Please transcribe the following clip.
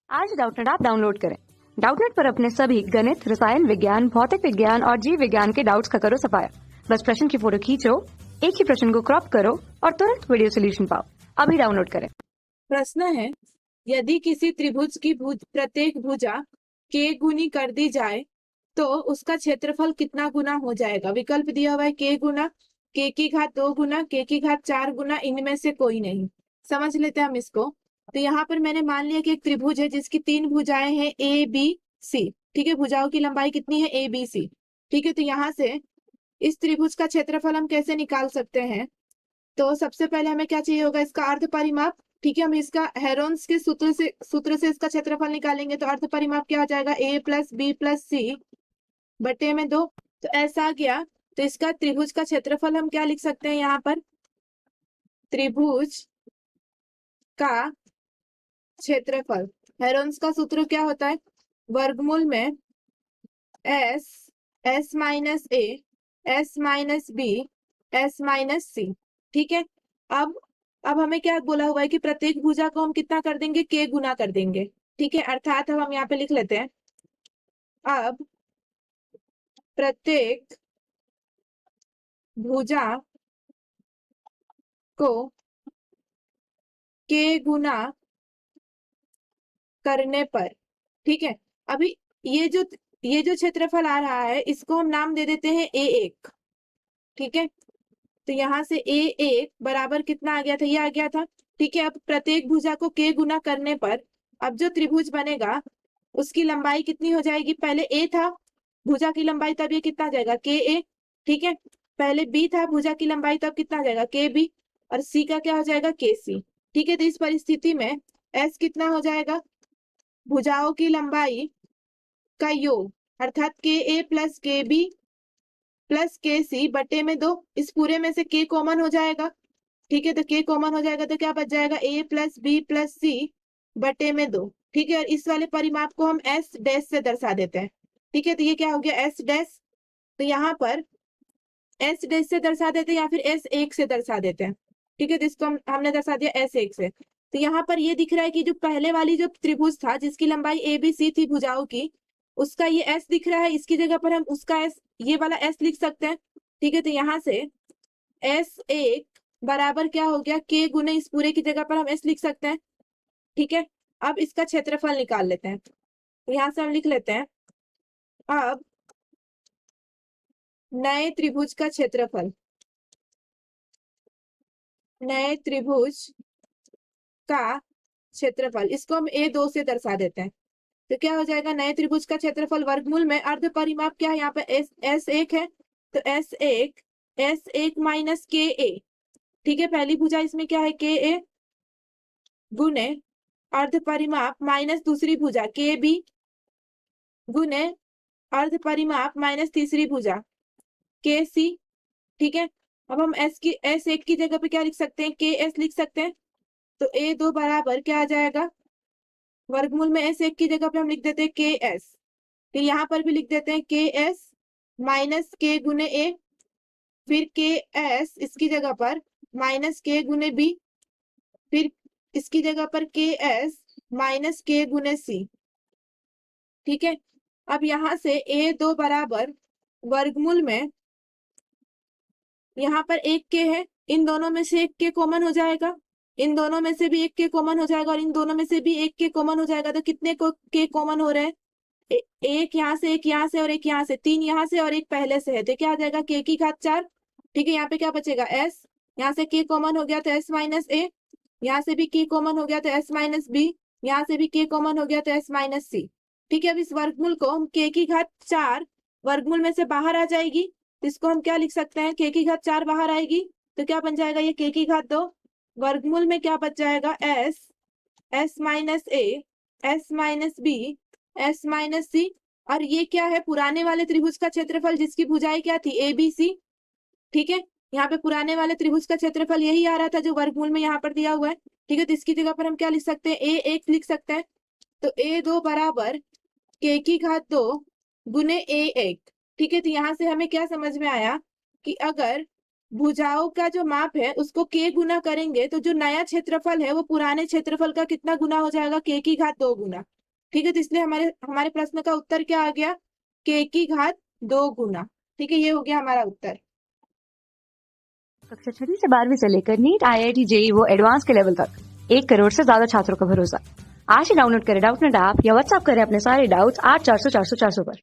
आज Doubtnut app download करें। Doubtnut पर अपने सभी गणित, रसायन विज्ञान, भौतिक विज्ञान और जीव विज्ञान के डाउट्स का करो सफाया। बस प्रश्न की फोटो खींचो, एक ही प्रश्न को क्रॉप करो और तुरंत वीडियो सोल्यूशन पाओ। अभी डाउनलोड करें। प्रश्न है, यदि किसी त्रिभुज की प्रत्येक भुजा k गुनी कर दी जाए तो उसका क्षेत्रफल कितना गुना हो जाएगा। विकल्प दिया हुआ है k गुना, k की घात 2 गुना, k की घात 4 गुना, इनमें से कोई नहीं। समझ लेते हैं हम इसको। तो यहाँ पर मैंने मान लिया कि एक त्रिभुज है जिसकी 3 भुजाएं हैं a b c। ठीक है, भुजाओं की लंबाई कितनी है a b c। ठीक है, तो यहाँ से इस त्रिभुज का क्षेत्रफल हम कैसे निकाल सकते हैं। तो सबसे पहले हमें क्या चाहिए होगा, इसका अर्ध परिमाप। ठीक है, हम इसका हेरोन्स के सूत्र से इसका क्षेत्रफल निकालेंगे। तो अर्ध परिमाप क्या हो जाएगा, a प्लस बी प्लस सी बटे में 2। तो ऐसा आ गया। तो इसका त्रिभुज का क्षेत्रफल हम क्या लिख सकते हैं, यहाँ पर त्रिभुज का क्षेत्रफल, हेरोन्स का सूत्र क्या होता है, वर्गमूल में S minus A S minus B S minus C. ठीक है, अब हमें क्या बोला हुआ है कि प्रत्येक भुजा को हम कितना कर देंगे, k गुना कर देंगे। ठीक है, अर्थात अब हम यहाँ पे लिख लेते हैं, अब प्रत्येक भुजा को k गुना करने पर। ठीक है, अभी ये जो क्षेत्रफल आ रहा है इसको हम नाम दे देते हैं a1। ठीक है, तो यहाँ से a1 बराबर कितना आ गया था, ये आ गया था। ठीक है, अब प्रत्येक भुजा को k गुना करने पर अब जो त्रिभुज बनेगा उसकी लंबाई कितनी हो जाएगी, पहले a था भुजा की लंबाई, तब ये कितना आ जाएगा ka। ठीक है, पहले b था भुजा की लंबाई, तब कितना आ जाएगा kb, और c का क्या हो जाएगा kc। ठीक है, तो इस परिस्थिति में s कितना हो जाएगा, भुजाओं की लंबाई का योग, अर्थात ka plus kb plus kc बटे में 2। इस पूरे में से k कॉमन हो जाएगा। ठीक है, तो k कॉमन हो जाएगा तो क्या बच जाएगा, a प्लस बी प्लस सी बटे में 2। ठीक है, और इस वाले परिमाप को हम s डैश से दर्शा देते हैं। ठीक है, तो ये क्या हो गया, s डैश। तो यहाँ पर s डैश से दर्शा देते हैं या फिर s1 से दर्शा देते हैं। ठीक है, तो इसको हमने दर्शा दिया s1 से। तो यहाँ पर ये दिख रहा है कि जो पहले वाली जो त्रिभुज था जिसकी लंबाई a b c थी भुजाओं की, उसका ये s दिख रहा है, इसकी जगह पर हम उसका s, ये वाला s लिख सकते हैं। ठीक है, तो यहाँ से s1 बराबर क्या हो गया, k गुने इस पूरे की जगह पर हम s लिख सकते हैं। ठीक है, अब इसका क्षेत्रफल निकाल लेते हैं। तो यहाँ से हम लिख लेते हैं, अब नए त्रिभुज का क्षेत्रफल, नए त्रिभुज का क्षेत्रफल, इसको हम a2 से दर्शा देते हैं। तो क्या हो जाएगा, नए त्रिभुज का क्षेत्रफल वर्गमूल में अर्ध परिमाप क्या है, यहाँ पे s1 है, तो s1 माइनस ka। ठीक है, पहली भुजा इसमें क्या है ka गुने अर्ध परिमाप माइनस दूसरी भुजा kb गुने अर्ध परिमाप माइनस तीसरी भुजा kc। ठीक है, अब हम s1 की जगह पे क्या लिख सकते हैं, ks लिख सकते हैं। तो a2 बराबर क्या आ जाएगा, वर्गमूल में s1 की जगह पे हम लिख देते हैं ks, फिर यहाँ पर भी लिख देते हैं ks माइनस k गुने a, फिर ks इसकी जगह पर माइनस k गुने b, फिर इसकी जगह पर ks माइनस k गुने c। ठीक है, अब यहाँ से a2 बराबर वर्गमूल में, यहाँ पर एक k है, इन दोनों में से एक k कॉमन हो जाएगा, इन दोनों में से भी एक k कॉमन हो जाएगा, और इन दोनों में से भी एक k कॉमन हो जाएगा। तो कितने को k कॉमन हो रहे हैं, एक यहाँ से, एक यहाँ से और एक यहाँ से, 3 यहाँ से और एक पहले से है, तो क्या आ जाएगा k की घात 4। ठीक है, यहाँ पे क्या बचेगा s, यहाँ से k कॉमन हो गया तो s माइनस a, यहाँ से भी k कॉमन हो गया तो s माइनस b, यहाँ से भी k कॉमन हो गया तो s माइनस c। ठीक है, अब इस वर्गमूल को हम k की घात 4 वर्गमूल में से बाहर आ जाएगी, तो इसको हम क्या लिख सकते हैं, k की घात 4 बाहर आएगी तो क्या बन जाएगा, ये k की घात 2 वर्गमूल में क्या बच जाएगा, s minus a s minus b s minus c। और ये क्या है, पुराने वाले त्रिभुज का क्षेत्रफल जिसकी भुजाएं क्या थी a b c। ठीक है, यहाँ पे पुराने वाले त्रिभुज का क्षेत्रफल यही आ रहा था जो वर्गमूल में यहाँ पर दिया हुआ है। ठीक है, तो इसकी जगह पर हम क्या लिख सकते हैं, a1 लिख सकते हैं। तो a2 बराबर k की घात 2 गुने a1। ठीक है, तो यहाँ से हमें क्या समझ में आया कि अगर भुजाओं का जो माप है उसको k गुना करेंगे तो जो नया क्षेत्रफल है वो पुराने क्षेत्रफल का कितना गुना हो जाएगा, k की घात 2 गुना। ठीक है, तो इसलिए हमारे हमारे प्रश्न का उत्तर क्या आ गया, k की घात 2 गुना। ठीक है, ये हो गया हमारा उत्तर। कक्षा 6वीं से 12वीं से लेकर नीट, IIT, JEE वो एडवांस के लेवल तक 1 करोड़ से ज्यादा छात्रों का भरोसा। आज ही डाउनलोड करें डाउटनेट ऐप या व्हाट्सएप करें अपने सारे डाउट्स 8400 400 400 पर।